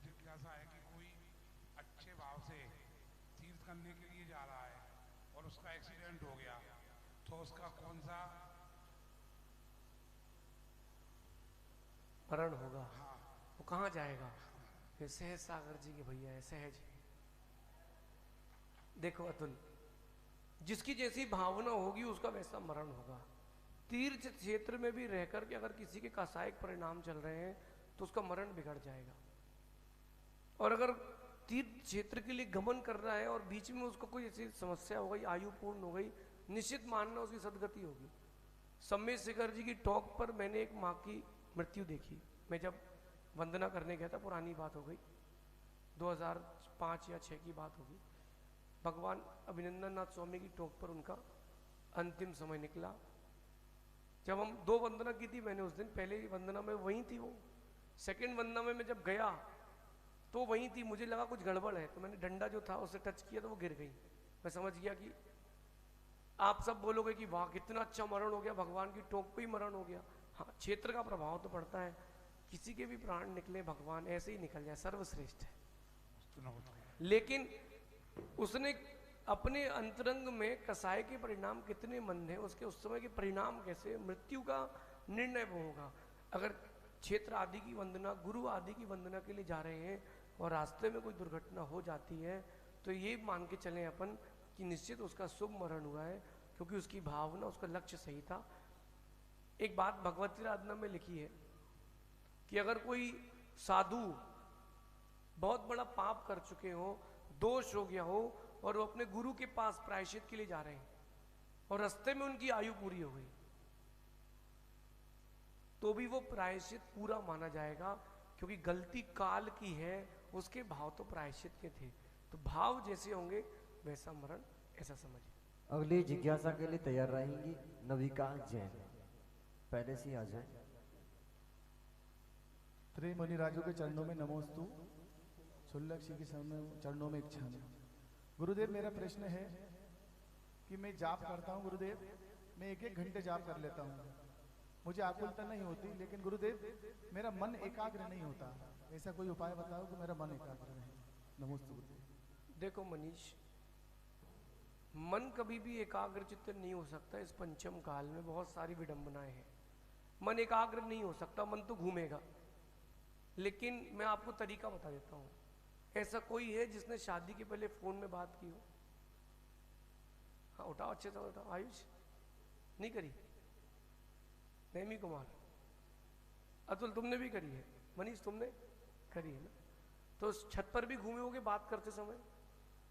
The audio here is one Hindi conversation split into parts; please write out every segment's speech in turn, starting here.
जिज्ञासा है कि कोई अच्छे भाव से तीर्थ करने के लिए जा रहा है और उसका एक्सीडेंट हो गया, तो उसका कौन सा? मरण होगा। हाँ। वो कहाँ जाएगा? ये सहज सागर जी के भैया है, सहज। देखो अतुल, जिसकी जैसी भावना होगी उसका वैसा मरण होगा। तीर्थ क्षेत्र में भी रहकर के अगर किसी के कासायिक परिणाम चल रहे हैं तो उसका मरण बिगड़ जाएगा। और अगर तीर्थ क्षेत्र के लिए गमन कर रहा है और बीच में उसको कोई ऐसी समस्या हो गई, आयु पूर्ण हो गई, निश्चित मानना उसकी सदगति होगी। सम्मेद शिखर जी की टॉक पर मैंने एक माँ की मृत्यु देखी। मैं जब वंदना करने गया था, पुरानी बात हो गई, 2005 या 6 की बात होगी। भगवान अभिनंदन नाथ स्वामी की टॉक पर उनका अंतिम समय निकला। जब हम 2 वंदना की थी मैंने उस दिन, पहले वंदना में वहीं थी वो, सेकंड वंदना में मैं जब गया तो वहीं थी। मुझे लगा कुछ गड़बड़ है, तो मैंने डंडा जो था उससे टच किया तो वो गिर गई। मैं समझ गया कि आप सब बोलोगे कि वाह कितना अच्छा मरण हो गया, भगवान की टोक पे ही मरण हो गया। हाँ, क्षेत्र का प्रभाव तो पड़ता है। किसी के भी प्राण निकले, भगवान ऐसे ही निकल जाए, सर्वश्रेष्ठ है। लेकिन उसने अपने अंतरंग में कसाय के परिणाम कितने मंद हैं, उसके उस समय के परिणाम कैसे, मृत्यु का निर्णय वो होगा। अगर क्षेत्र आदि की वंदना, गुरु आदि की वंदना के लिए जा रहे हैं और रास्ते में कोई दुर्घटना हो जाती है तो ये मान के चलें अपन कि निश्चित उसका शुभ मरण हुआ है, क्योंकि उसकी भावना, उसका लक्ष्य सही था। एक बात भगवती आराधना में लिखी है कि अगर कोई साधु बहुत बड़ा पाप कर चुके हो, दोष हो गया हो और वो अपने गुरु के पास प्रायश्चित के लिए जा रहे हैं और रास्ते में उनकी आयु पूरी हो गई, तो भी वो प्रायश्चित पूरा माना जाएगा, क्योंकि गलती काल की है, उसके भाव तो प्रायश्चित के थे। तो भाव जैसे होंगे वैसा मरण, ऐसा समझिए। अगली जिज्ञासा के लिए तैयार रहेंगी नविका जैन, पहले से ही आ जाए। त्रिमुनि राजू के चरणों में नमोस्तु, शुल्लक जी के चरणों में इच्छा में। गुरुदेव, मेरा प्रश्न है कि मैं जाप करता हूँ गुरुदेव, मैं 1-1 घंटे जाप कर लेता हूँ, मुझे आकुलता नहीं होती, लेकिन गुरुदेव मेरा मन एकाग्र नहीं होता। ऐसा कोई उपाय बताओ कि मेरा मन एकाग्र रहे। नमोस्तु गुरुदेव। देखो मनीष, मन कभी भी एकाग्रचित्त नहीं हो सकता। इस पंचम काल में बहुत सारी विडंबनाएं हैं। मन एकाग्र नहीं हो सकता, मन तो घूमेगा। लेकिन मैं आपको तरीका बता देता हूँ। ऐसा कोई है जिसने शादी के पहले फोन में बात की हो? हाँ उठाओ, अच्छे से उठाओ। आयुष नहीं करी? नेमी कुमार, अतुल तुमने भी करी है, मनीष तुमने करी है ना? तो छत पर भी घूमे होगे बात करते समय,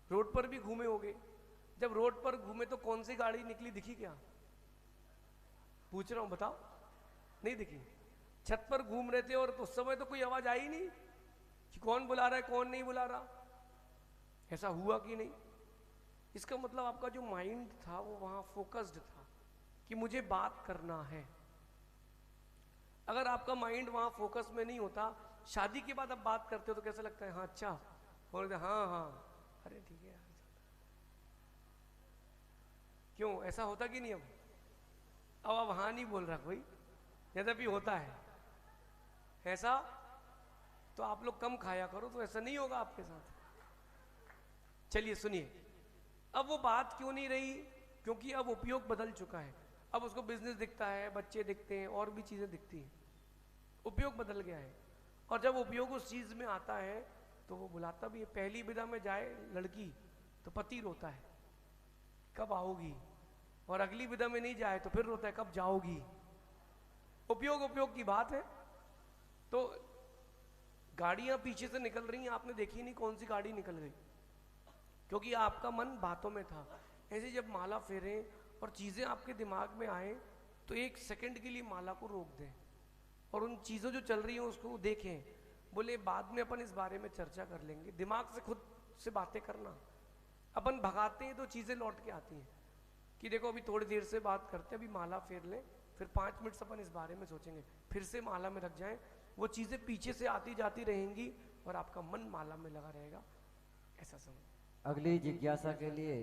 रोड पर भी घूमे होगे। जब रोड पर घूमे तो कौन सी गाड़ी निकली, दिखी क्या? पूछ रहा हूं, बताओ। नहीं दिखी? छत पर घूम रहे थे और तो उस समय तो कोई आवाज आई नहीं कि कौन बुला रहा है कौन नहीं बुला रहा। ऐसा हुआ कि नहीं? इसका मतलब आपका जो माइंड था वो वहां फोकस्ड था कि मुझे बात करना है। अगर आपका माइंड वहां फोकस में नहीं होता, शादी के बाद आप बात करते हो तो कैसा लगता है? हाँ अच्छा, बोल दे हाँ हाँ, अरे ठीक है यार। क्यों ऐसा होता कि नहीं? अब वहां नहीं बोल रहा कोई, यद्यपि होता है ऐसा। तो आप लोग कम खाया करो तो ऐसा नहीं होगा आपके साथ। चलिए सुनिए, अब वो बात क्यों नहीं रही? क्योंकि अब उपयोग बदल चुका है। अब उसको बिजनेस दिखता है, बच्चे दिखते हैं, और भी चीजें दिखती हैं। उपयोग बदल गया है। और जब उपयोग उस चीज में आता है तो वो बुलाता भी है। पहली विदा में जाए लड़की तो पति रोता है कब आओगी, और अगली विदा में नहीं जाए तो फिर रोता है कब जाओगी। उपयोग उपयोग की बात है। तो गाड़ियां पीछे से निकल रही हैं, आपने देखी नहीं कौन सी गाड़ी निकल गई, क्योंकि आपका मन बातों में था। ऐसे जब माला फेरें और चीजें आपके दिमाग में आए तो 1 सेकंड के लिए माला को रोक दें और उन चीजों जो चल रही हैं उसको देखें। बोले बाद में अपन इस बारे में चर्चा कर लेंगे। दिमाग से खुद से बातें करना, अपन भगाते हैं तो चीजें लौट के आती हैं कि देखो अभी थोड़ी देर से बात करते हैं, अभी माला फेर लें, फिर 5 मिनट से अपन इस बारे में सोचेंगे, फिर से माला में रख जाएं। वो चीजें पीछे से आती जाती रहेंगी और आपका मन माला में लगा रहेगा। ऐसा समझ। अगली जिज्ञासा के लिए